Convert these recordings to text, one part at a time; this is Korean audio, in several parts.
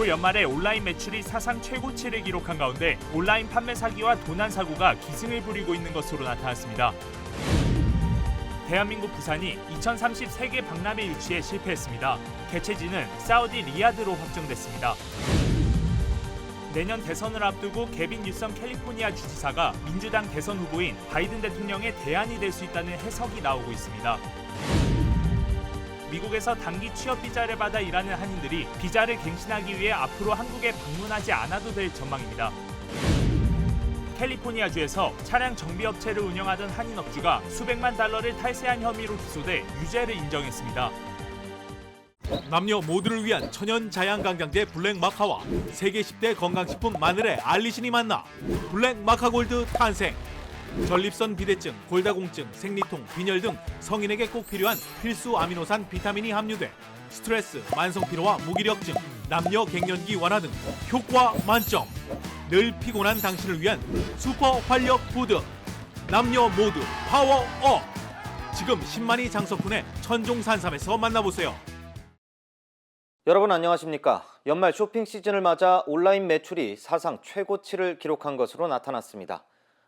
올 연말에 온라인 매출이 사상 최고치를 기록한 가운데 온라인 판매 사기와 도난 사고가 기승을 부리고 있는 것으로 나타났습니다. 대한민국 부산이 2030 세계 박람회 유치에 실패했습니다. 개최지는 사우디 리야드로 확정됐습니다. 내년 대선을 앞두고 개빈 뉴섬 캘리포니아 주지사가 민주당 대선 후보인 바이든 대통령의 대안이 될 수 있다는 해석이 나오고 있습니다. 미국에서 단기 취업 비자를 받아 일하는 한인들이 비자를 갱신하기 위해 앞으로 한국에 방문하지 않아도 될 전망입니다. 캘리포니아주에서 차량 정비업체를 운영하던 한인 업주가 수백만 달러를 탈세한 혐의로 기소돼 유죄를 인정했습니다. 남녀 모두를 위한 천연 자양강장제 블랙마카와 세계 10대 건강식품 마늘의 알리신이 만나 블랙마카골드 탄생. 전립선 비대증, 골다공증, 생리통, 빈혈 등 성인에게 꼭 필요한 필수 아미노산 비타민이 함유돼 스트레스, 만성피로와 무기력증, 남녀 갱년기 완화 등 효과 만점. 늘 피곤한 당신을 위한 슈퍼 활력 푸드. 남녀 모두 파워업. 지금 10만이 장석훈의 천종산삼에서 만나보세요. 여러분 안녕하십니까? 연말 쇼핑 시즌을 맞아 온라인 매출이 사상 최고치를 기록한 것으로 나타났습니다.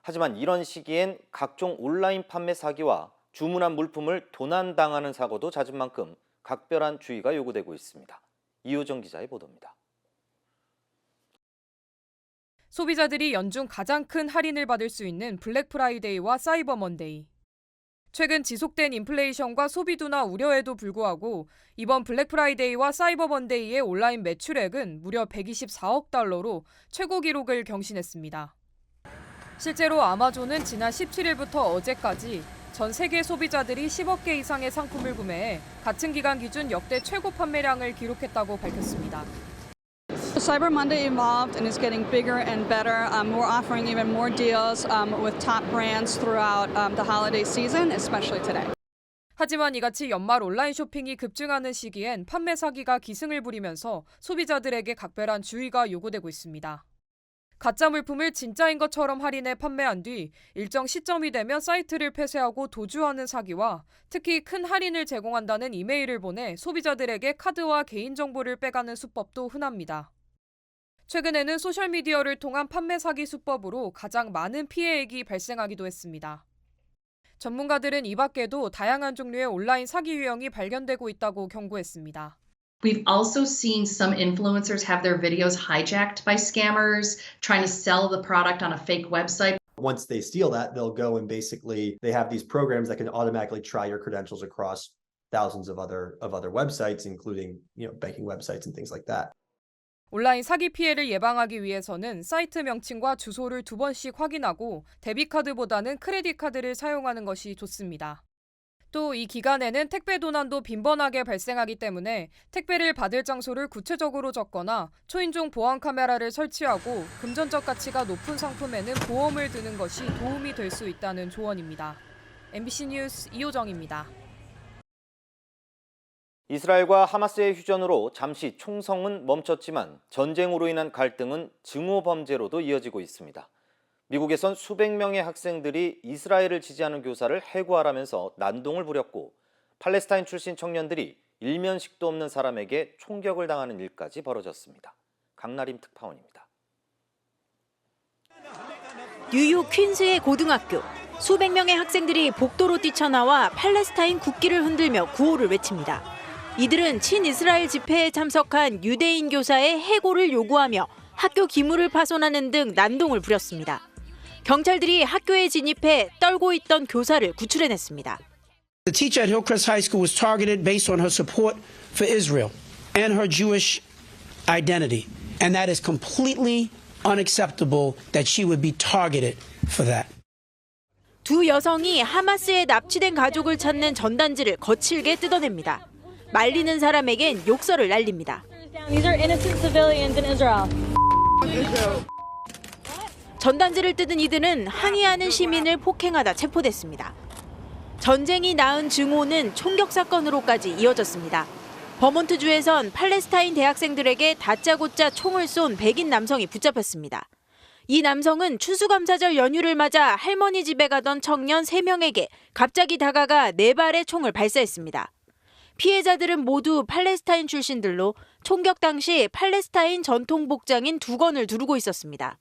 하지만 이런 시기엔 각종 온라인 판매 사기와 주문한 물품을 도난당하는 사고도 잦은 만큼 각별한 주의가 요구되고 있습니다. 이효정 기자의 보도입니다. 소비자들이 연중 가장 큰 할인을 받을 수 있는 블랙 프라이데이와 사이버 먼데이. 최근 지속된 인플레이션과 소비 둔화 우려에도 불구하고 이번 블랙 프라이데이와 사이버 먼데이의 온라인 매출액은 무려 124억 달러로 최고 기록을 경신했습니다. 실제로 아마존은 지난 17일부터 어제까지 전 세계 소비자들이 10억 개 이상의 상품을 구매해 같은 기간 기준 역대 최고 판매량을 기록했다고 밝혔습니다. Cyber Monday evolved and is getting bigger and better. We're offering even more deals with top brands throughout the holiday season, especially today. 하지만 이같이 연말 온라인 쇼핑이 급증하는 시기엔 판매 사기가 기승을 부리면서 소비자들에게 각별한 주의가 요구되고 있습니다. 가짜 물품을 진짜인 것처럼 할인해 판매한 뒤 일정 시점이 되면 사이트를 폐쇄하고 도주하는 사기와 특히 큰 할인을 제공한다는 이메일을 보내 소비자들에게 카드와 개인정보를 빼가는 수법도 흔합니다. 최근에는 소셜미디어를 통한 판매 사기 수법으로 가장 많은 피해액이 발생하기도 했습니다. 전문가들은 이 밖에도 다양한 종류의 온라인 사기 유형이 발견되고 있다고 경고했습니다. We've also seen some influencers have their videos hijacked by scammers trying to sell the product on a fake website. Once they steal that, they'll go and basically they have these programs that can automatically try your credentials across thousands of other websites, including, banking websites and things like that. 온라인 사기 피해를 예방하기 위해서는 사이트 명칭과 주소를 2번씩 확인하고 데비카드보다는 크레딧 카드를 사용하는 것이 좋습니다. 또 이 기간에는 택배 도난도 빈번하게 발생하기 때문에 택배를 받을 장소를 구체적으로 적거나 초인종 보안 카메라를 설치하고 금전적 가치가 높은 상품에는 보험을 드는 것이 도움이 될 수 있다는 조언입니다. MBC 뉴스 이효정입니다. 이스라엘과 하마스의 휴전으로 잠시 총성은 멈췄지만 전쟁으로 인한 갈등은 증오 범죄로도 이어지고 있습니다. 미국에선 수백 명의 학생들이 이스라엘을 지지하는 교사를 해고하라면서 난동을 부렸고 팔레스타인 출신 청년들이 일면식도 없는 사람에게 총격을 당하는 일까지 벌어졌습니다. 강나림 특파원입니다. 뉴욕 퀸스의 고등학교. 수백 명의 학생들이 복도로 뛰쳐나와 팔레스타인 국기를 흔들며 구호를 외칩니다. 이들은 친이스라엘 집회에 참석한 유대인 교사의 해고를 요구하며 학교 기물을 파손하는 등 난동을 부렸습니다. 경찰들이 학교에 진입해 떨고 있던 교사를 구출해냈습니다. The teacher at Hillcrest High School was targeted based on her support for Israel and her Jewish identity. And that is completely unacceptable that she would be targeted for that. 두 여성이 하마스에 납치된 가족을 찾는 전단지를 거칠게 뜯어냅니다. 말리는 사람에겐 욕설을 날립니다. These are innocent civilians in Israel. 전단지를 뜯은 이들은 항의하는 시민을 폭행하다 체포됐습니다. 전쟁이 낳은 증오는 총격 사건으로까지 이어졌습니다. 버몬트주에선 팔레스타인 대학생들에게 다짜고짜 총을 쏜 백인 남성이 붙잡혔습니다. 이 남성은 추수감사절 연휴를 맞아 할머니 집에 가던 청년 3명에게 갑자기 다가가 4발의 총을 발사했습니다. 피해자들은 모두 팔레스타인 출신들로 총격 당시 팔레스타인 전통 복장인 두건을 두르고 있었습니다.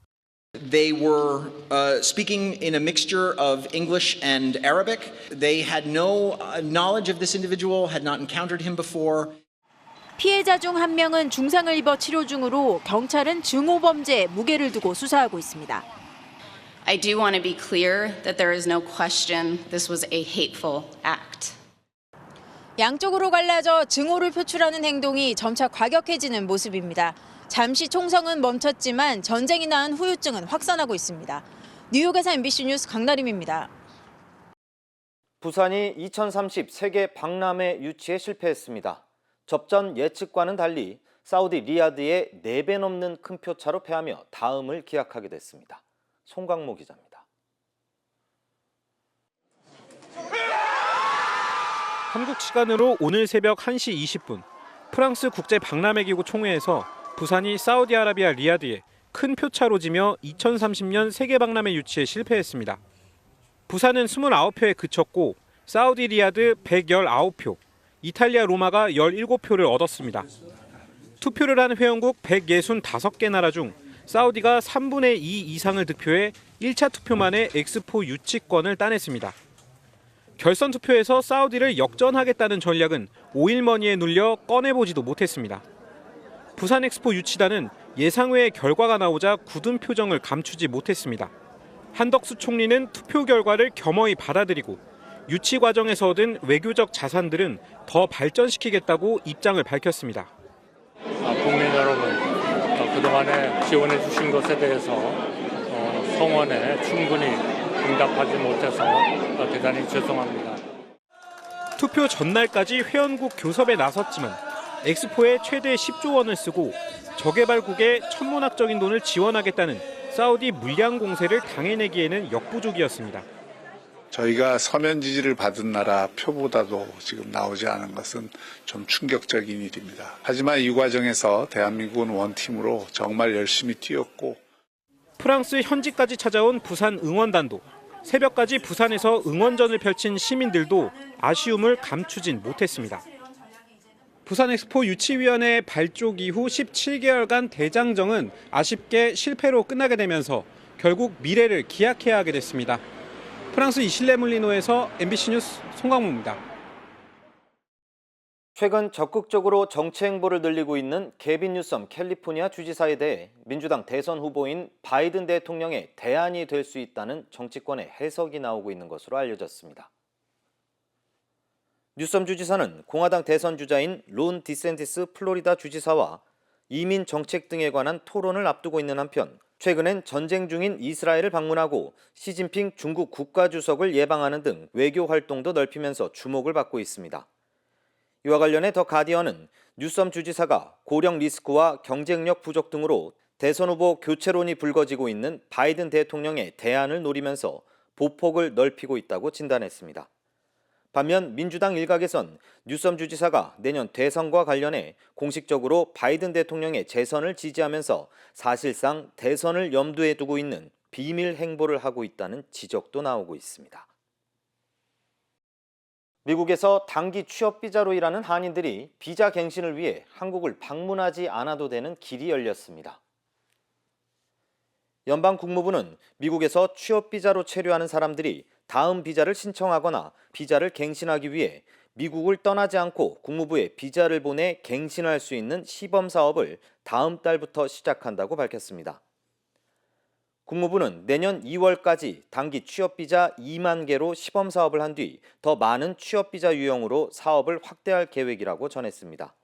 They were speaking in a mixture of English and Arabic. They had no knowledge of this individual, had not encountered him before. 피해자 중 한 명은 중상을 입어 치료 중으로 경찰은 증오범죄에 무게를 두고 수사하고 있습니다. I do want to be clear that there is no question this was a hateful act. 양쪽으로 갈라져 증오를 표출하는 행동이 점차 과격해지는 모습입니다. 잠시 총성은 멈췄지만 전쟁이 낳은 후유증은 확산하고 있습니다. 뉴욕에서 MBC 뉴스 강나림입니다. 부산이 2030 세계 박람회 유치에 실패했습니다. 접전 예측과는 달리 사우디 리야드에 4배 넘는 큰 표차로 패하며 다음을 기약하게 됐습니다. 송강모 기자입니다. 한국 시간으로 오늘 새벽 1시 20분 프랑스 국제박람회기구 총회에서 부산이 사우디아라비아 리야드에 큰 표차로 지며 2030년 세계박람회 유치에 실패했습니다. 부산은 29표에 그쳤고 사우디 리야드 119표, 이탈리아 로마가 17표를 얻었습니다. 투표를 한 회원국 165개 나라 중 사우디가 3분의 2 이상을 득표해 1차 투표 만에 엑스포 유치권을 따냈습니다. 결선 투표에서 사우디를 역전하겠다는 전략은 5일머니에 눌려 꺼내보지도 못했습니다. 부산 엑스포 유치단은 예상외의 결과가 나오자 굳은 표정을 감추지 못했습니다. 한덕수 총리는 투표 결과를 겸허히 받아들이고 유치 과정에서 얻은 외교적 자산들은 더 발전시키겠다고 입장을 밝혔습니다. 국민 여러분, 그동안에 지원해 주신 것에 대해서 성원에 충분히 응답하지 못해서 대단히 죄송합니다. 투표 전날까지 회원국 교섭에 나섰지만 엑스포에 최대 10조 원을 쓰고 저개발국에 천문학적인 돈을 지원하겠다는 사우디 물량 공세를 당해내기에는 역부족이었습니다. 저희가 서면 지지를 받은 나라 표보다도 지금 나오지 않은 것은 좀 충격적인 일입니다. 하지만 이 과정에서 대한민국은 원팀으로 정말 열심히 뛰었고 프랑스 현지까지 찾아온 부산 응원단도 새벽까지 부산에서 응원전을 펼친 시민들도 아쉬움을 감추진 못했습니다. 부산 엑스포 유치위원회의 발족 이후 17개월간 대장정은 아쉽게 실패로 끝나게 되면서 결국 미래를 기약해야 하게 됐습니다. 프랑스 이실레물리노에서 MBC 뉴스 송강모입니다. 최근 적극적으로 정치 행보를 늘리고 있는 게빈 뉴섬 캘리포니아 주지사에 대해 민주당 대선 후보인 바이든 대통령의 대안이 될 수 있다는 정치권의 해석이 나오고 있는 것으로 알려졌습니다. 뉴섬 주지사는 공화당 대선 주자인 론 디샌티스 플로리다 주지사와 이민 정책 등에 관한 토론을 앞두고 있는 한편 최근엔 전쟁 중인 이스라엘을 방문하고 시진핑 중국 국가주석을 예방하는 등 외교 활동도 넓히면서 주목을 받고 있습니다. 이와 관련해 더 가디언은 뉴섬 주지사가 고령 리스크와 경쟁력 부족 등으로 대선 후보 교체론이 불거지고 있는 바이든 대통령의 대안을 노리면서 보폭을 넓히고 있다고 진단했습니다. 반면 민주당 일각에선 뉴섬 주지사가 내년 대선과 관련해 공식적으로 바이든 대통령의 재선을 지지하면서 사실상 대선을 염두에 두고 있는 비밀 행보를 하고 있다는 지적도 나오고 있습니다. 미국에서 단기 취업 비자로 일하는 한인들이 비자 갱신을 위해 한국을 방문하지 않아도 되는 길이 열렸습니다. 연방 국무부는 미국에서 취업 비자로 체류하는 사람들이 다음 비자를 신청하거나 비자를 갱신하기 위해 미국을 떠나지 않고 국무부에 비자를 보내 갱신할 수 있는 시범 사업을 다음 달부터 시작한다고 밝혔습니다. 국무부는 내년 2월까지 단기 취업 비자 2만 개로 시범 사업을 한 뒤 더 많은 취업 비자 유형으로 사업을 확대할 계획이라고 전했습니다.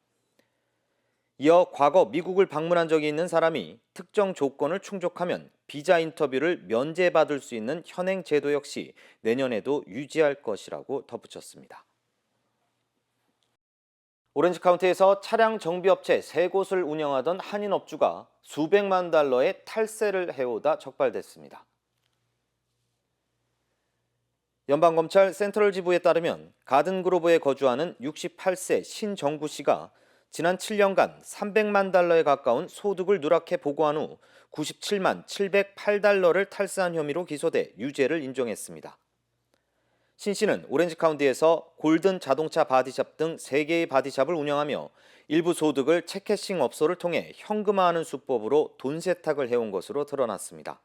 이어 과거 미국을 방문한 적이 있는 사람이 특정 조건을 충족하면 비자 인터뷰를 면제받을 수 있는 현행 제도 역시 내년에도 유지할 것이라고 덧붙였습니다. 오렌지카운티에서 차량 정비업체 3곳을 운영하던 한인 업주가 수백만 달러의 탈세를 해오다 적발됐습니다. 연방검찰 센트럴 지부에 따르면 가든그로브에 거주하는 68세 신정구 씨가 지난 7년간 300만 달러에 가까운 소득을 누락해 보고한 후 97만 708달러를 탈세한 혐의로 기소돼 유죄를 인정했습니다. 신 씨는 오렌지 카운티에서 골든 자동차 바디샵 등 3개의 바디샵을 운영하며 일부 소득을 체캐싱 업소를 통해 현금화하는 수법으로 돈 세탁을 해온 것으로 드러났습니다.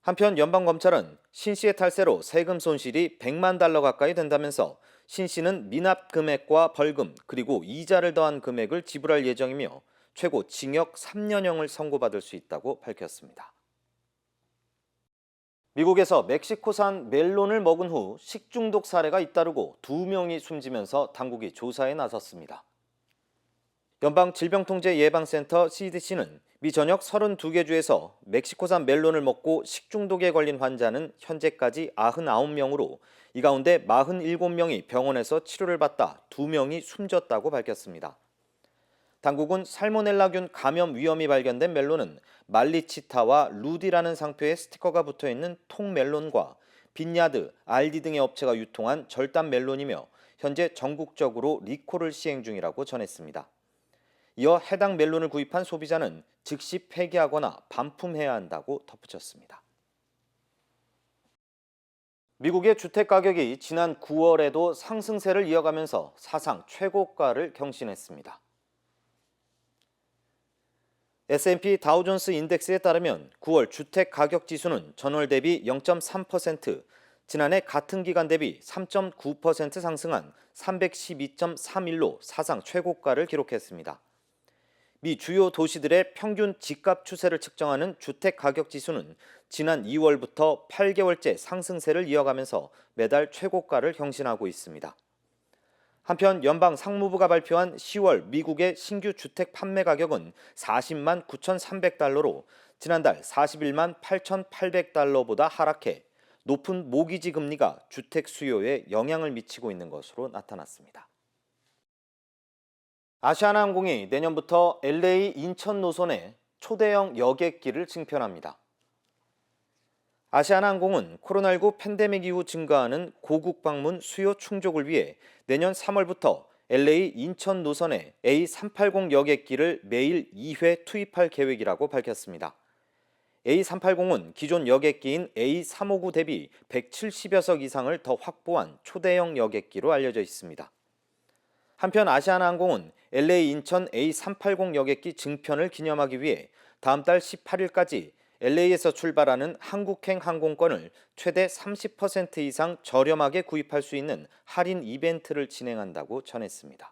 한편 연방검찰은 신 씨의 탈세로 세금 손실이 100만 달러 가까이 된다면서 신 씨는 미납 금액과 벌금 그리고 이자를 더한 금액을 지불할 예정이며 최고 징역 3년형을 선고받을 수 있다고 밝혔습니다. 미국에서 멕시코산 멜론을 먹은 후 식중독 사례가 잇따르고 2명이 숨지면서 당국이 조사에 나섰습니다. 연방질병통제예방센터 CDC는 미 전역 32개 주에서 멕시코산 멜론을 먹고 식중독에 걸린 환자는 현재까지 99명으로 이 가운데 47명이 병원에서 치료를 받다 2명이 숨졌다고 밝혔습니다. 당국은 살모넬라균 감염 위험이 발견된 멜론은 말리치타와 루디라는 상표의 스티커가 붙어있는 통멜론과 빈야드, 알디 등의 업체가 유통한 절단 멜론이며 현재 전국적으로 리콜을 시행 중이라고 전했습니다. 이어 해당 멜론을 구입한 소비자는 즉시 폐기하거나 반품해야 한다고 덧붙였습니다. 미국의 주택가격이 지난 9월에도 상승세를 이어가면서 사상 최고가를 경신했습니다. S&P 다우존스 인덱스에 따르면 9월 주택가격지수는 전월 대비 0.3%, 지난해 같은 기간 대비 3.9% 상승한 312.31로 사상 최고가를 기록했습니다. 미 주요 도시들의 평균 집값 추세를 측정하는 주택가격지수는 지난 2월부터 8개월째 상승세를 이어가면서 매달 최고가를 경신하고 있습니다. 한편 연방 상무부가 발표한 10월 미국의 신규 주택 판매 가격은 40만 9,300달러로 지난달 41만 8,800달러보다 하락해 높은 모기지 금리가 주택 수요에 영향을 미치고 있는 것으로 나타났습니다. 아시아나항공이 내년부터 LA 인천 노선에 초대형 여객기를 증편합니다. 아시아나항공은 코로나19 팬데믹 이후 증가하는 고국 방문 수요 충족을 위해 내년 3월부터 LA 인천 노선에 A380 여객기를 매일 2회 투입할 계획이라고 밝혔습니다. A380은 기존 여객기인 A359 대비 170여석 이상을 더 확보한 초대형 여객기로 알려져 있습니다. 한편 아시아나항공은 LA 인천 A380 여객기 증편을 기념하기 위해 다음 달 18일까지 LA에서 출발하는 한국행 항공권을 최대 30% 이상 저렴하게 구입할 수 있는 할인 이벤트를 진행한다고 전했습니다.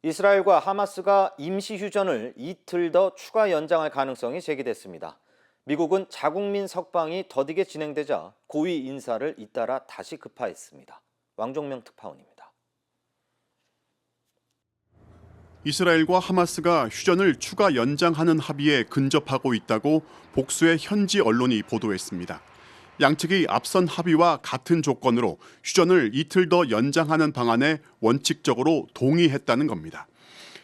이스라엘과 하마스가 임시 휴전을 이틀 더 추가 연장할 가능성이 제기됐습니다. 미국은 자국민 석방이 더디게 진행되자 고위 인사를 잇따라 다시 급파했습니다. 왕종명 특파원입니다. 이스라엘과 하마스가 휴전을 추가 연장하는 합의에 근접하고 있다고 복수의 현지 언론이 보도했습니다. 양측이 앞선 합의와 같은 조건으로 휴전을 이틀 더 연장하는 방안에 원칙적으로 동의했다는 겁니다.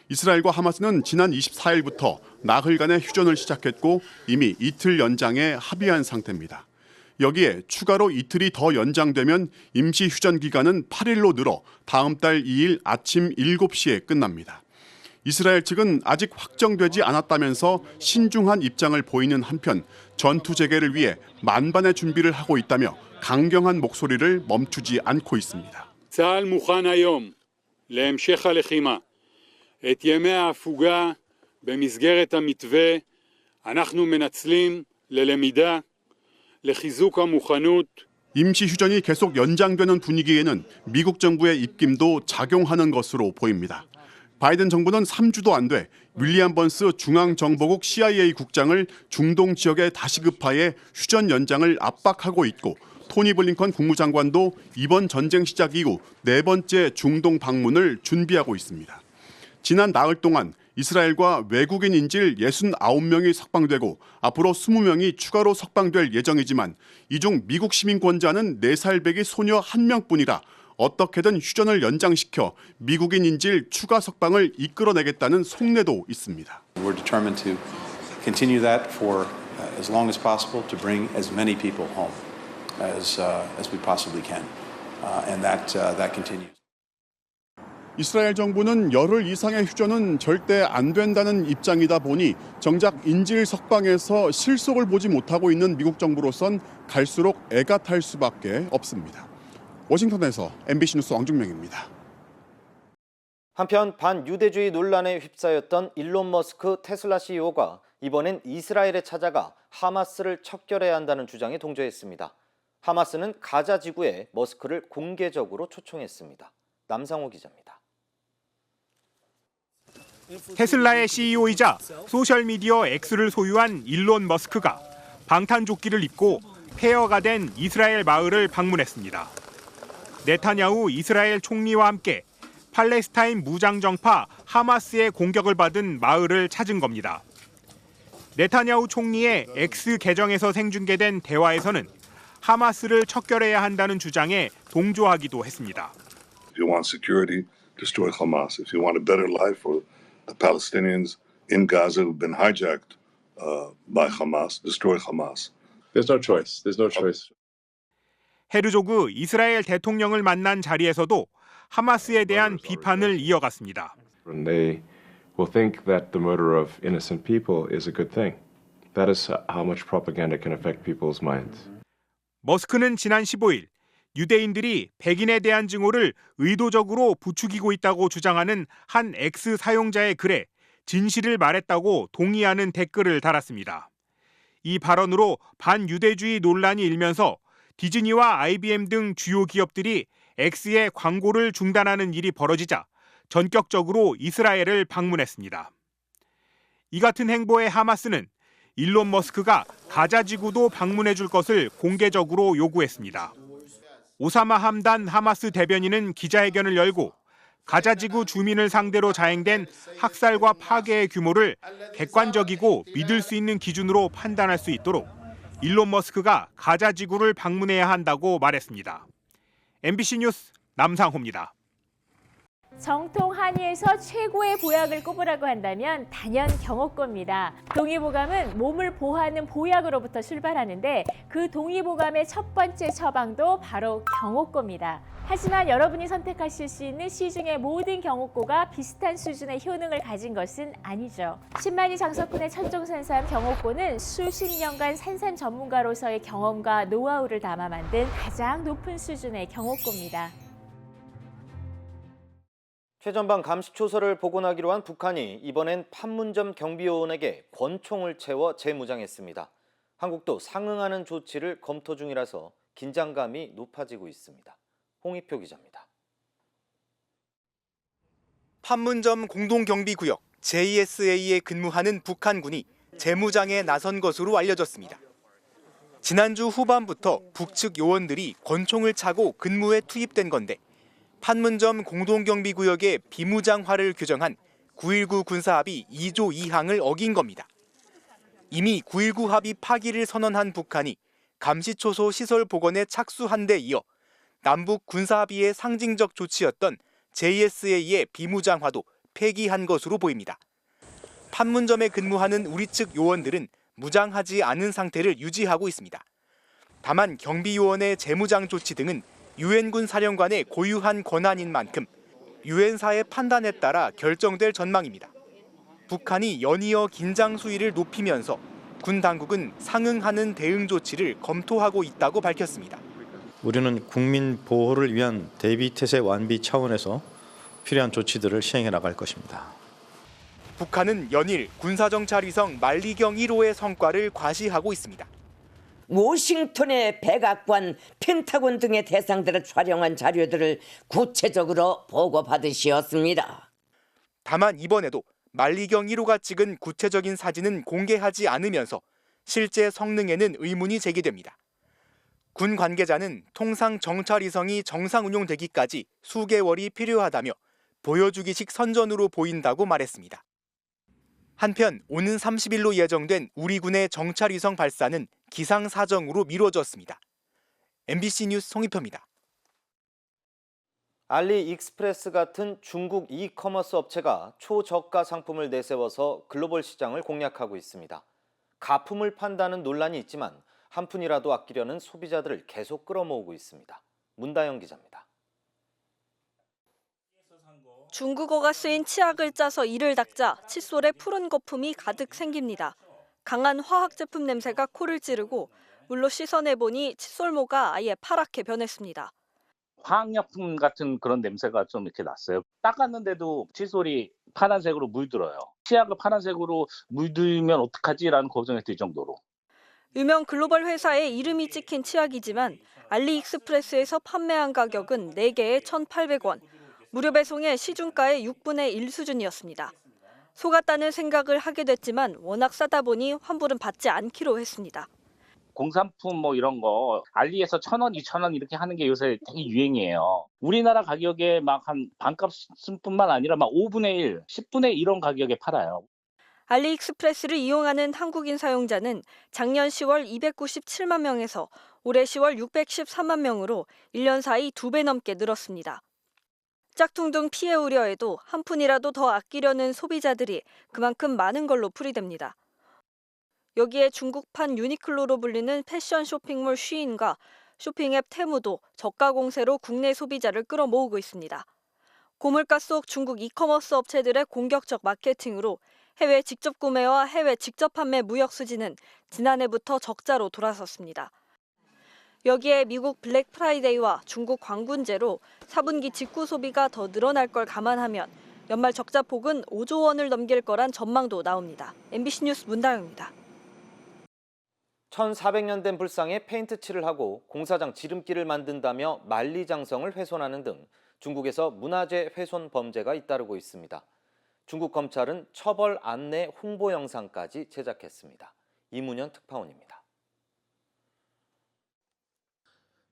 이스라엘과 하마스는 지난 24일부터 나흘간의 휴전을 시작했고 이미 이틀 연장에 합의한 상태입니다. 여기에 추가로 이틀이 더 연장되면 임시 휴전 기간은 8일로 늘어 다음 달 2일 아침 7시에 끝납니다. 이스라엘 측은 아직 확정되지 않았다면서 신중한 입장을 보이는 한편 전투 재개를 위해 만반의 준비를 하고 있다며 강경한 목소리를 멈추지 않고 있습니다. צה"ל מוכן היום להמשך הלחימה. את ימי ההפוגה במסגרת המתווה אנחנו מנצלים ללמידה, לחיזוק המוכנות. 임시 휴전이 계속 연장되는 분위기에는 미국 정부의 입김도 작용하는 것으로 보입니다. 바이든 정부는 3주도 안 돼 윌리엄 번스 중앙정보국 CIA 국장을 중동 지역에 다시 급파해 휴전 연장을 압박하고 있고 토니 블링컨 국무장관도 이번 전쟁 시작 이후 4번째 중동 방문을 준비하고 있습니다. 지난 나흘 동안 이스라엘과 외국인 인질 69명이 석방되고 앞으로 20명이 추가로 석방될 예정이지만 이 중 미국 시민권자는 4살 배기 소녀 1명뿐이라 어떻게든 휴전을 연장시켜 미국인 인질 추가 석방을 이끌어내겠다는 속내도 있습니다. We're determined to continue that for as long as possible to bring as many people home as we possibly can, and that continues. 이스라엘 정부는 열흘 이상의 휴전은 절대 안 된다는 입장이다 보니 정작 인질 석방에서 실속을 보지 못하고 있는 미국 정부로선 갈수록 애가 탈 수밖에 없습니다. 워싱턴에서 MBC 뉴스 왕중명입니다. 한편 반유대주의 논란에 휩싸였던 일론 머스크 테슬라 CEO가 이번엔 이스라엘에 찾아가 하마스를 척결해야 한다는 주장에 동조했습니다. 하마스는 가자 지구에 머스크를 공개적으로 초청했습니다. 남상호 기자입니다. 테슬라의 CEO이자 소셜미디어 X를 소유한 일론 머스크가 방탄조끼를 입고 폐허가 된 이스라엘 마을을 방문했습니다. 네타냐후 이스라엘 총리와 함께 팔레스타인 무장정파 하마스의 공격을 받은 마을을 찾은 겁니다. 네타냐후 총리의 X 계정에서 생중계된 대화에서는 하마스를 척결해야 한다는 주장에 동조하기도 했습니다. If you want security, destroy Hamas. If you want a better life for the Palestinians in Gaza who've been hijacked by Hamas, destroy Hamas. There's no choice. There's no choice. 헤르조그 이스라엘 대통령을 만난 자리에서도 하마스에 대한 비판을 이어갔습니다. They will think that the murder of innocent people is a good thing. That is how much propaganda can affect people's minds. 머스크는 지난 15일 유대인들이 백인에 대한 증오를 의도적으로 부추기고 있다고 주장하는 한 X 사용자의 글에 진실을 말했다고 동의하는 댓글을 달았습니다. 이 발언으로 반유대주의 논란이 일면서 디즈니와 IBM 등 주요 기업들이 X의 광고를 중단하는 일이 벌어지자 전격적으로 이스라엘을 방문했습니다. 이 같은 행보에 하마스는 일론 머스크가 가자 지구도 방문해 줄 것을 공개적으로 요구했습니다. 오사마 함단 하마스 대변인은 기자회견을 열고 가자 지구 주민을 상대로 자행된 학살과 파괴의 규모를 객관적이고 믿을 수 있는 기준으로 판단할 수 있도록 일론 머스크가 가자 지구를 방문해야 한다고 말했습니다. MBC 뉴스 남상호입니다. 정통 한의에서 최고의 보약을 꼽으라고 한다면 단연 경옥고입니다. 동의보감은 몸을 보호하는 보약으로부터 출발하는데 그 동의보감의 첫 번째 처방도 바로 경옥고입니다. 하지만 여러분이 선택하실 수 있는 시중의 모든 경옥고가 비슷한 수준의 효능을 가진 것은 아니죠. 10만이 장석군의 천종산삼 경옥고는 수십 년간 산삼 전문가로서의 경험과 노하우를 담아 만든 가장 높은 수준의 경옥고입니다. 최전방 감시초소를 복원하기로 한 북한이 이번엔 판문점 경비요원에게 권총을 채워 재무장했습니다. 한국도 상응하는 조치를 검토 중이라서 긴장감이 높아지고 있습니다. 홍익표 기자입니다. 판문점 공동경비구역 JSA에 근무하는 북한군이 재무장에 나선 것으로 알려졌습니다. 지난주 후반부터 북측 요원들이 권총을 차고 근무에 투입된 건데 판문점 공동경비구역의 비무장화를 규정한 9.19 군사합의 2조 2항을 어긴 겁니다. 이미 9.19 합의 파기를 선언한 북한이 감시초소 시설 복원에 착수한 데 이어 남북 군사합의의 상징적 조치였던 JSA의 비무장화도 폐기한 것으로 보입니다. 판문점에 근무하는 우리 측 요원들은 무장하지 않은 상태를 유지하고 있습니다. 다만 경비요원의 재무장 조치 등은 유엔군 사령관의 고유한 권한인 만큼 유엔사의 판단에 따라 결정될 전망입니다. 북한이 연이어 긴장 수위를 높이면서 군 당국은 상응하는 대응 조치를 검토하고 있다고 밝혔습니다. 우리는 국민 보호를 위한 대비태세 완비 차원에서 필요한 조치들을 시행해 나갈 것입니다. 북한은 연일 군사정찰위성 만리경 1호의 성과를 과시하고 있습니다. 워싱턴의 백악관, 펜타곤 등의 대상들을 촬영한 자료들을 구체적으로 보고받으시었습니다. 다만 이번에도 만리경 1호가 찍은 구체적인 사진은 공개하지 않으면서 실제 성능에는 의문이 제기됩니다. 군 관계자는 통상 정찰위성이 정상 운용되기까지 수개월이 필요하다며 보여주기식 선전으로 보인다고 말했습니다. 한편 오는 30일로 예정된 우리 군의 정찰위성 발사는 기상사정으로 미뤄졌습니다. MBC 뉴스 송희표입니다. 알리익스프레스 같은 중국 이커머스 업체가 초저가 상품을 내세워서 글로벌 시장을 공략하고 있습니다. 가품을 판다는 논란이 있지만 한 푼이라도 아끼려는 소비자들을 계속 끌어모으고 있습니다. 문다영 기자입니다. 중국어가 쓰인 치약을 짜서 이를 닦자 칫솔에 푸른 거품이 가득 생깁니다. 강한 화학 제품 냄새가 코를 찌르고 물로 씻어내보니 칫솔모가 아예 파랗게 변했습니다. 화학약품 같은 그런 냄새가 좀 이렇게 났어요. 닦았는데도 칫솔이 파란색으로 물들어요. 치약을 파란색으로 물들면 어떡하지라는 걱정이 들 정도로. 유명 글로벌 회사의 이름이 찍힌 치약이지만 알리익스프레스에서 판매한 가격은 4개에 1,800원, 무료 배송에 시중가의 6분의 1 수준이었습니다. 속았다는 생각을 하게 됐지만 워낙 싸다 보니 환불은 받지 않기로 했습니다. 공산품 뭐 이런 거 알리에서 1,000원, 2,000원 이렇게 하는 게 요새 되게 유행이에요. 우리나라 가격에 막 한 반값뿐만 아니라 막 5분의 1, 10분의 1 이런 가격에 팔아요. 알리익스프레스를 이용하는 한국인 사용자는 작년 10월 297만 명에서 올해 10월 613만 명으로 1년 사이 2배 넘게 늘었습니다. 짝퉁 등 피해 우려에도 한 푼이라도 더 아끼려는 소비자들이 그만큼 많은 걸로 풀이됩니다. 여기에 중국판 유니클로로 불리는 패션 쇼핑몰 쉬인과 쇼핑앱 테무도 저가 공세로 국내 소비자를 끌어모으고 있습니다. 고물가 속 중국 이커머스 업체들의 공격적 마케팅으로 해외 직접 구매와 해외 직접 판매 무역 수지는 지난해부터 적자로 돌아섰습니다. 여기에 미국 블랙 프라이데이와 중국 광군제로 4분기 직구 소비가 더 늘어날 걸 감안하면 연말 적자 폭은 5조 원을 넘길 거란 전망도 나옵니다. MBC 뉴스 문다영입니다. 1400년 된 불상에 페인트 칠을 하고 공사장 지름길을 만든다며 만리장성을 훼손하는 등 중국에서 문화재 훼손 범죄가 잇따르고 있습니다. 중국 검찰은 처벌 안내 홍보 영상까지 제작했습니다. 이문현 특파원입니다.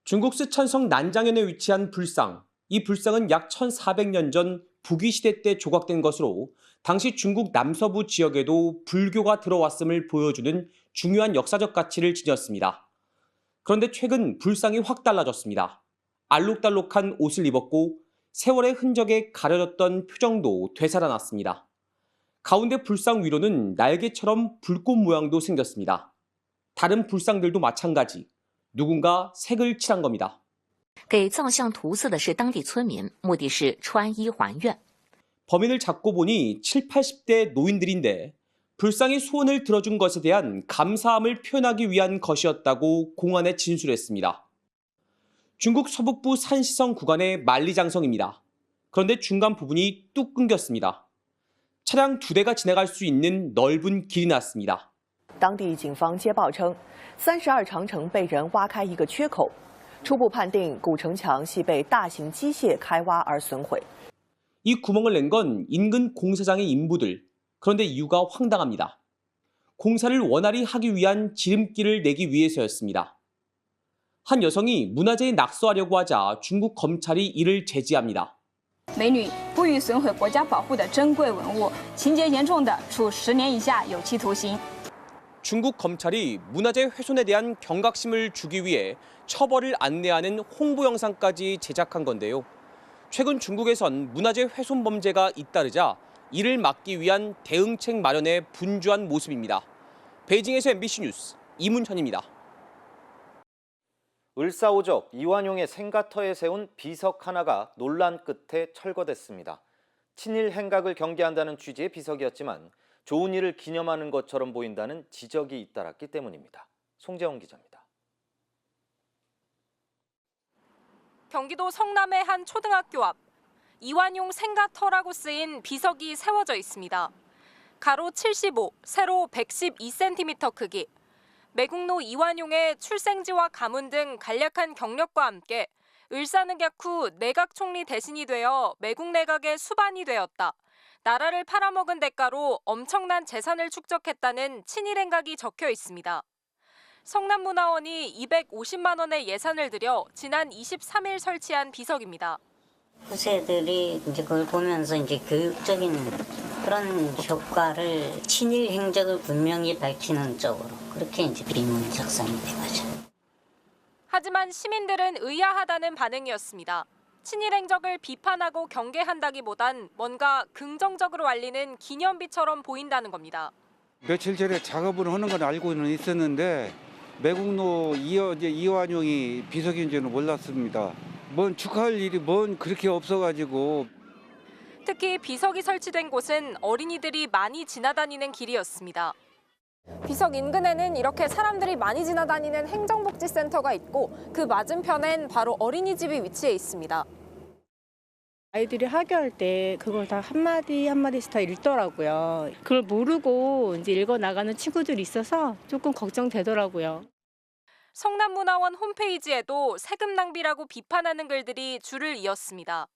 중국 쓰촨성 난장현에 위치한 불상. 이 불상은 약 1400년 전 북위시대 때 조각된 것으로 당시 중국 남서부 지역에도 불교가 들어왔음을 보여주는 중요한 역사적 가치를 지녔습니다. 그런데 최근 불상이 확 달라졌습니다. 알록달록한 옷을 입었고 세월의 흔적에 가려졌던 표정도 되살아났습니다. 가운데 불상 위로는 날개처럼 불꽃 모양도 생겼습니다. 다른 불상들도 마찬가지. 누군가 색을 칠한 겁니다. 给造像涂色的是当地村民，目的是穿衣还愿。 범인을 잡고 보니 7, 80대 노인들인데 불상이 소원을 들어준 것에 대한 감사함을 표현하기 위한 것이었다고 공안에 진술했습니다. 중국 서북부 산시성 구간의 만리장성입니다. 그런데 중간 부분이 뚝 끊겼습니다. 차량 2대가 지나갈 수 있는 넓은 길이 났습니다. 当地警方接报称，32长城被人挖开一个缺口，初步判定古城墙系被大型机械开挖而损毁。 이 구멍을 낸 건 인근 공사장의 인부들. 그런데 이유가 황당합니다. 공사를 원활히 하기 위한 지름길을 내기 위해서였습니다. 한 여성이 문화재에 낙서하려고 하자 중국 검찰이 이를 제지합니다. 美女不予损毁国家保护的珍贵文物，情节严重的，处10年以下有期徒刑。 중국 검찰이 문화재 훼손에 대한 경각심을 주기 위해 처벌을 안내하는 홍보 영상까지 제작한 건데요. 최근 중국에선 문화재 훼손 범죄가 잇따르자 이를 막기 위한 대응책 마련에 분주한 모습입니다. 베이징에서 MBC 뉴스 이문현입니다. 을사오적 이완용의 생가터에 세운 비석 하나가 논란 끝에 철거됐습니다. 친일 행각을 경계한다는 취지의 비석이었지만 좋은 일을 기념하는 것처럼 보인다는 지적이 잇따랐기 때문입니다. 송재원 기자입니다. 경기도 성남의 한 초등학교 앞, 이완용 생가터라고 쓰인 비석이 세워져 있습니다. 가로 75, 세로 112cm 크기. 매국노 이완용의 출생지와 가문 등 간략한 경력과 함께 을사늑약 후 내각 총리 대신이 되어 매국 내각의 수반이 되었다. 나라를 팔아먹은 대가로 엄청난 재산을 축적했다는 친일 행각이 적혀 있습니다. 성남문화원이 250만 원의 예산을 들여 지난 23일 설치한 비석입니다. 후세들이 이제 그걸 보면서 이제 교육적인 그런 효과를 친일 행적을 분명히 밝히는 쪽으로 그렇게 이제 비문이 작성이 된 거죠. 하지만 시민들은 의아하다는 반응이었습니다. 친일 행적을 비판하고 경계한다기보단 뭔가 긍정적으로 알리는 기념비처럼 보인다는 겁니다. 며칠 전에 작업을 하는 건 알고는 있었는데 매국노 이완용이 비석인 줄은 몰랐습니다. 뭔 축하할 일이 뭔 그렇게 없어가지고. 특히 비석이 설치된 곳은 어린이들이 많이 지나다니는 길이었습니다. 비석 인근에는 이렇게 사람들이 많이 지나다니는 행정복지센터가 있고 그 맞은편엔 바로 어린이집이 위치해 있습니다. 아이들이 하교할 때 그걸 다 한마디 한마디씩 다 읽더라고요. 그걸 모르고 이제 읽어 나가는 친구들이 있어서 조금 걱정되더라고요. 성남문화원 홈페이지에도 세금 낭비라고 비판하는 글들이 줄을 이었습니다.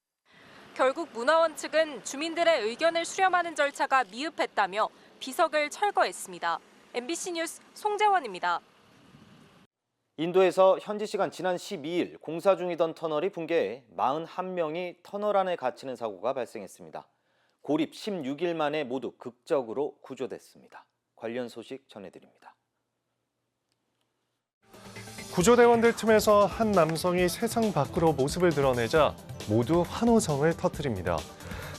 결국 문화원 측은 주민들의 의견을 수렴하는 절차가 미흡했다며 비석을 철거했습니다. MBC 뉴스 송재원입니다. 인도에서 현지 시간 지난 12일 공사 중이던 터널이 붕괴해 41명이 터널 안에 갇히는 사고가 발생했습니다. 고립 16일 만에 모두 극적으로 구조됐습니다. 관련 소식 전해드립니다. 구조대원들 틈에서 한 남성이 세상 밖으로 모습을 드러내자 모두 환호성을 터뜨립니다.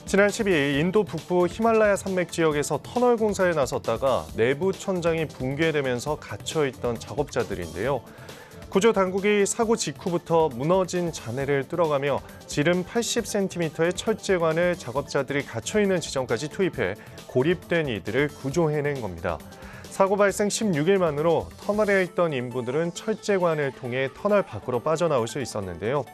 지난 12일 인도 북부 히말라야 산맥 지역에서 터널 공사에 나섰다가 내부 천장이 붕괴되면서 갇혀있던 작업자들인데요. 구조 당국이 사고 직후부터 무너진 잔해를 뚫어가며 지름 80cm의 철제관을 작업자들이 갇혀있는 지점까지 투입해 고립된 이들을 구조해낸 겁니다. 사고 발생 16일 만으로 터널에 있던 인부들은 철제관을 통해 터널 밖으로 빠져나올 수 있었는데요.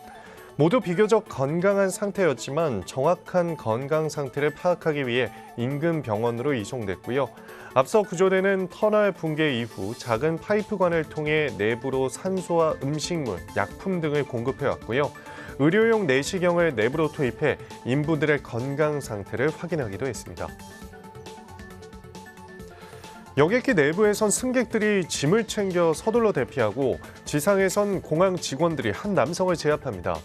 모두 비교적 건강한 상태였지만 정확한 건강 상태를 파악하기 위해 인근 병원으로 이송됐고요. 앞서 구조대는 터널 붕괴 이후 작은 파이프관을 통해 내부로 산소와 음식물, 약품 등을 공급해왔고요. 의료용 내시경을 내부로 투입해 인부들의 건강 상태를 확인하기도 했습니다. 여객기 내부에선 승객들이 짐을 챙겨 서둘러 대피하고 지상에선 공항 직원들이 한 남성을 제압합니다.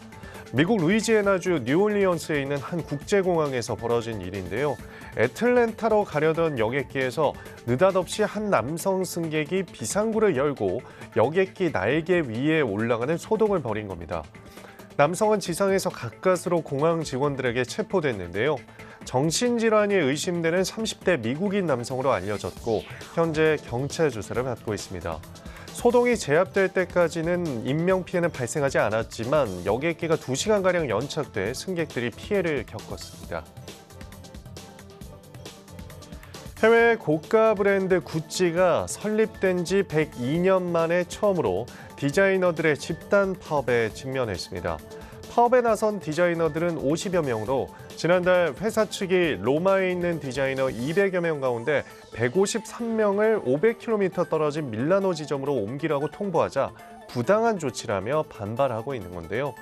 미국 루이지애나주 뉴올리언스에 있는 한 국제공항에서 벌어진 일인데요. 애틀랜타로 가려던 여객기에서 느닷없이 한 남성 승객이 비상구를 열고 여객기 날개 위에 올라가는 소동을 벌인 겁니다. 남성은 지상에서 가까스로 공항 직원들에게 체포됐는데요. 정신질환이 의심되는 30대 미국인 남성으로 알려졌고 현재 경찰 조사를 받고 있습니다. 소동이 제압될 때까지는 인명피해는 발생하지 않았지만 여객기가 2시간가량 연착돼 승객들이 피해를 겪었습니다. 해외 고가 브랜드 구찌가 설립된 지 102년 만에 처음으로 디자이너들의 집단 파업에 직면했습니다. 파업에 나선 디자이너들은 50여 명으로 지난달 회사 측이 로마에 있는 디자이너 200여 명 가운데 153명을 500km 떨어진 밀라노 지점으로 옮기라고 통보하자 부당한 조치라며 반발하고 있는 건데요.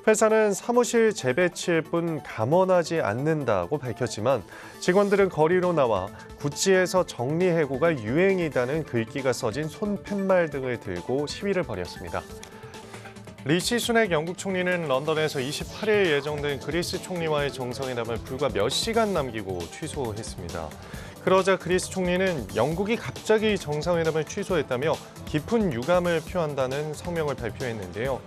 회사는 사무실 재배치일 뿐 감원하지 않는다고 밝혔지만 직원들은 거리로 나와 구찌에서 정리해고가 유행이다는 글귀가 써진 손팻말 등을 들고 시위를 벌였습니다. 리시 수낙 영국 총리는 런던에서 28일 예정된 그리스 총리와의 정상회담을 불과 몇 시간 남기고 취소했습니다. 그러자 그리스 총리는 영국이 갑자기 정상회담을 취소했다며 깊은 유감을 표한다는 성명을 발표했는데요.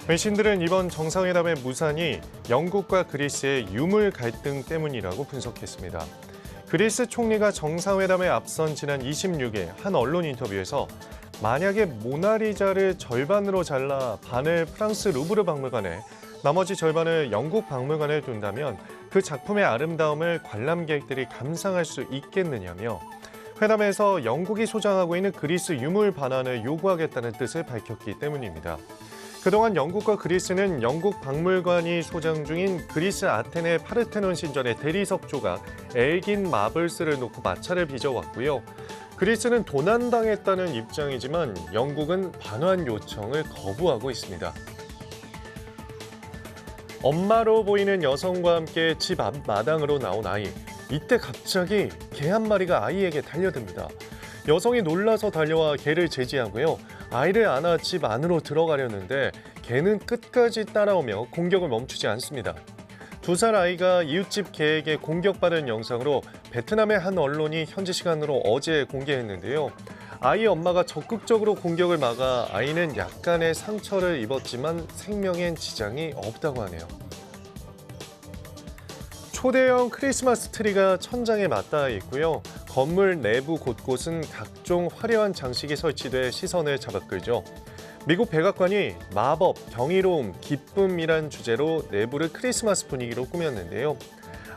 외신들은 이번 정상회담의 무산이 영국과 그리스의 유물 갈등 때문이라고 분석했습니다. 그리스 총리가 정상회담에 앞선 지난 26일 한 언론 인터뷰에서 만약에 모나리자를 절반으로 잘라 반을 프랑스 루브르 박물관에 나머지 절반을 영국 박물관에 둔다면 그 작품의 아름다움을 관람객들이 감상할 수 있겠느냐며 회담에서 영국이 소장하고 있는 그리스 유물 반환을 요구하겠다는 뜻을 밝혔기 때문입니다. 그동안 영국과 그리스는 영국 박물관이 소장 중인 그리스 아테네 파르테논 신전의 대리석 조각 엘긴 마블스를 놓고 마찰을 빚어왔고요. 그리스는 도난당했다는 입장이지만 영국은 반환 요청을 거부하고 있습니다. 엄마로 보이는 여성과 함께 집 앞마당으로 나온 아이. 이때 갑자기 개 한 마리가 아이에게 달려듭니다. 여성이 놀라서 달려와 개를 제지하고요. 아이를 안아 집 안으로 들어가려는데 개는 끝까지 따라오며 공격을 멈추지 않습니다. 2살 아이가 이웃집 개에게 공격받은 영상으로 베트남의 한 언론이 현지 시간으로 어제 공개했는데요. 아이 엄마가 적극적으로 공격을 막아 아이는 약간의 상처를 입었지만 생명엔 지장이 없다고 하네요. 초대형 크리스마스 트리가 천장에 맞닿아 있고요. 건물 내부 곳곳은 각종 화려한 장식이 설치돼 시선을 잡아끌죠. 미국 백악관이 마법, 경이로움, 기쁨이란 주제로 내부를 크리스마스 분위기로 꾸몄는데요.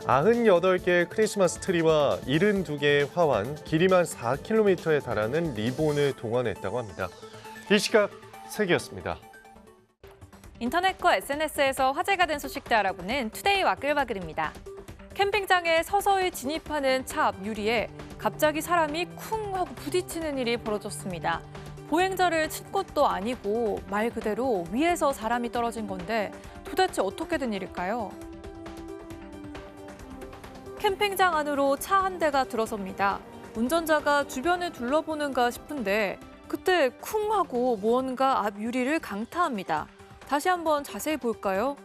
98개의 크리스마스 트리와 72개의 화환, 길이만 4km에 달하는 리본을 동원했다고 합니다. 이 시각 세계였습니다. 인터넷과 SNS에서 화제가 된 소식들 알아보는 투데이 와글와글입니다. 캠핑장에 서서히 진입하는 차 앞 유리에 갑자기 사람이 쿵 하고 부딪히는 일이 벌어졌습니다. 보행자를 친 것도 아니고 말 그대로 위에서 사람이 떨어진 건데 도대체 어떻게 된 일일까요? 캠핑장 안으로 차 한 대가 들어섭니다. 운전자가 주변을 둘러보는가 싶은데 그때 쿵 하고 무언가 앞 유리를 강타합니다. 다시 한번 자세히 볼까요?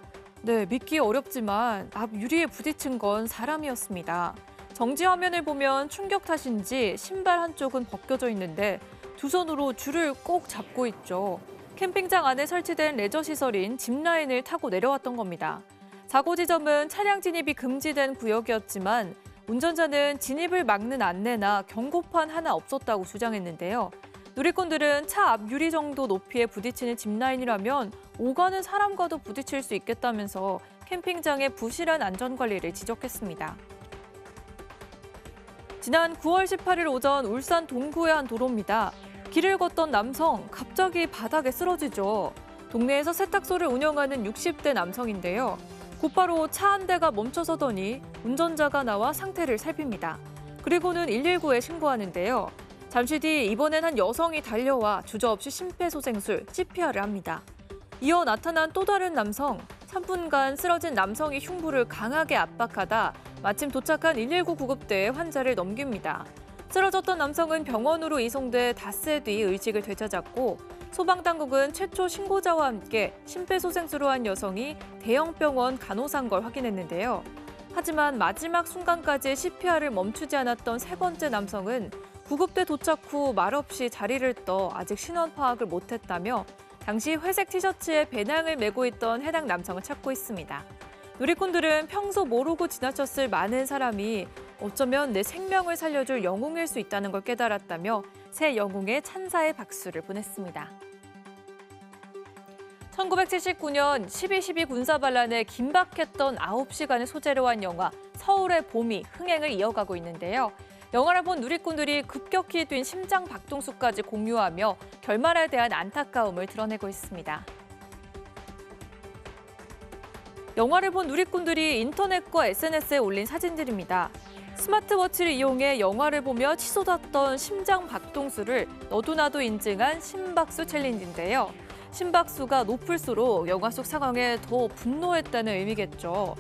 네, 믿기 어렵지만 앞 유리에 부딪힌 건 사람이었습니다. 정지 화면을 보면 충격 탓인지 신발 한쪽은 벗겨져 있는데 두 손으로 줄을 꼭 잡고 있죠. 캠핑장 안에 설치된 레저 시설인 짚라인을 타고 내려왔던 겁니다. 사고 지점은 차량 진입이 금지된 구역이었지만 운전자는 진입을 막는 안내나 경고판 하나 없었다고 주장했는데요. 누리꾼들은 차 앞 유리 정도 높이에 부딪히는 짚라인이라면 오가는 사람과도 부딪힐 수 있겠다면서 캠핑장의 부실한 안전관리를 지적했습니다. 지난 9월 18일 오전 울산 동구의 한 도로입니다. 길을 걷던 남성 갑자기 바닥에 쓰러지죠. 동네에서 세탁소를 운영하는 60대 남성인데요. 곧바로 차 한 대가 멈춰서더니 운전자가 나와 상태를 살핍니다. 그리고는 119에 신고하는데요. 잠시 뒤 이번엔 한 여성이 달려와 주저없이 심폐소생술, CPR을 합니다. 이어 나타난 또 다른 남성, 3분간 쓰러진 남성의 흉부를 강하게 압박하다 마침 도착한 119 구급대에 환자를 넘깁니다. 쓰러졌던 남성은 병원으로 이송돼 닷새 뒤 의식을 되찾았고 소방당국은 최초 신고자와 함께 심폐소생술을 한 여성이 대형병원 간호사인 걸 확인했는데요. 하지만 마지막 순간까지 CPR을 멈추지 않았던 세 번째 남성은 구급대 도착 후 말없이 자리를 떠 아직 신원 파악을 못했다며 당시 회색 티셔츠에 배낭을 메고 있던 해당 남성을 찾고 있습니다. 누리꾼들은 평소 모르고 지나쳤을 많은 사람이 어쩌면 내 생명을 살려줄 영웅일 수 있다는 걸 깨달았다며 새 영웅에 찬사의 박수를 보냈습니다. 1979년 12.12 군사반란에 긴박했던 9시간을 소재로 한 영화 서울의 봄이 흥행을 이어가고 있는데요. 영화를 본 누리꾼들이 급격히 뛴 심장 박동수까지 공유하며 결말에 대한 안타까움을 드러내고 있습니다. 영화를 본 누리꾼들이 인터넷과 SNS에 올린 사진들입니다. 스마트워치를 이용해 영화를 보며 치솟았던 심장 박동수를 너도나도 인증한 심박수 챌린지인데요. 심박수가 높을수록 영화 속 상황에 더 분노했다는 의미겠죠.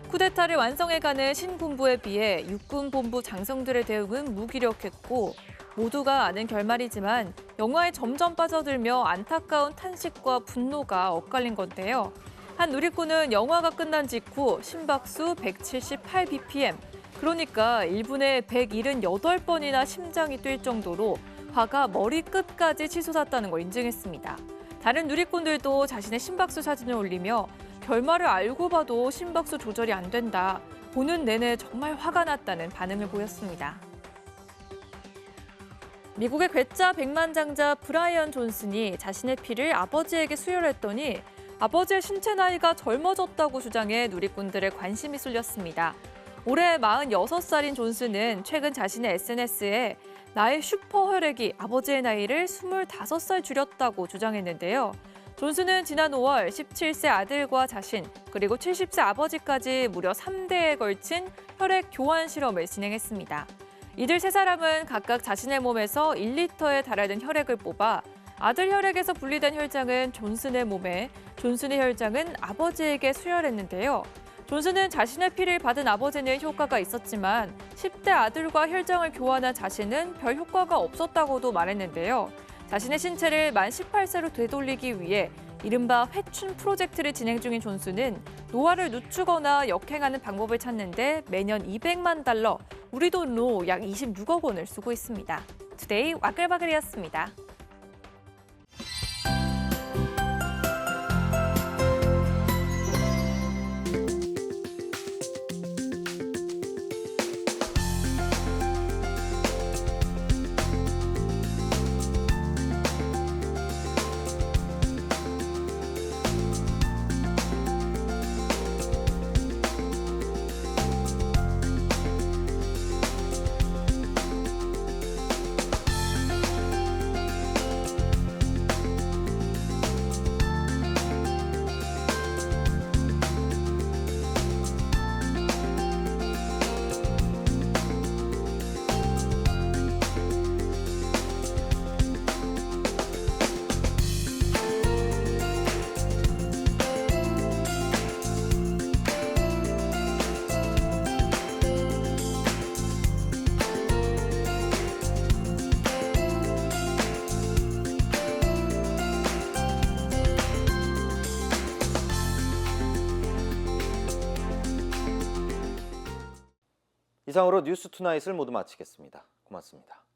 쿠데타를 완성해가는 신군부에 비해 육군본부 장성들의 대응은 무기력했고 모두가 아는 결말이지만 영화에 점점 빠져들며 안타까운 탄식과 분노가 엇갈린 건데요. 한 누리꾼은 영화가 끝난 직후 심박수 178bpm, 그러니까 1분에 178번이나 심장이 뛸 정도로 화가 머리 끝까지 치솟았다는 걸 인증했습니다. 다른 누리꾼들도 자신의 심박수 사진을 올리며 결말을 알고 봐도 심박수 조절이 안 된다. 보는 내내 정말 화가 났다는 반응을 보였습니다. 미국의 괴짜 백만장자 브라이언 존슨이 자신의 피를 아버지에게 수혈했더니 아버지의 신체 나이가 젊어졌다고 주장해 누리꾼들의 관심이 쏠렸습니다. 올해 46살인 존슨은 최근 자신의 SNS에 나의 슈퍼 혈액이 아버지의 나이를 25살 줄였다고 주장했는데요. 존슨은 지난 5월 17세 아들과 자신, 그리고 70세 아버지까지 무려 3대에 걸친 혈액 교환 실험을 진행했습니다. 이들 세 사람은 각각 자신의 몸에서 1리터에 달하는 혈액을 뽑아 아들 혈액에서 분리된 혈장은 존슨의 몸에, 존슨의 혈장은 아버지에게 수혈했는데요. 존슨은 자신의 피를 받은 아버지는 효과가 있었지만 10대 아들과 혈장을 교환한 자신은 별 효과가 없었다고도 말했는데요. 자신의 신체를 만 18세로 되돌리기 위해 이른바 회춘 프로젝트를 진행 중인 존슨은 노화를 늦추거나 역행하는 방법을 찾는데 매년 200만 달러, 우리 돈으로 약 26억 원을 쓰고 있습니다. 투데이 와글와글이었습니다. 이상으로 뉴스투나잇을 모두 마치겠습니다. 고맙습니다.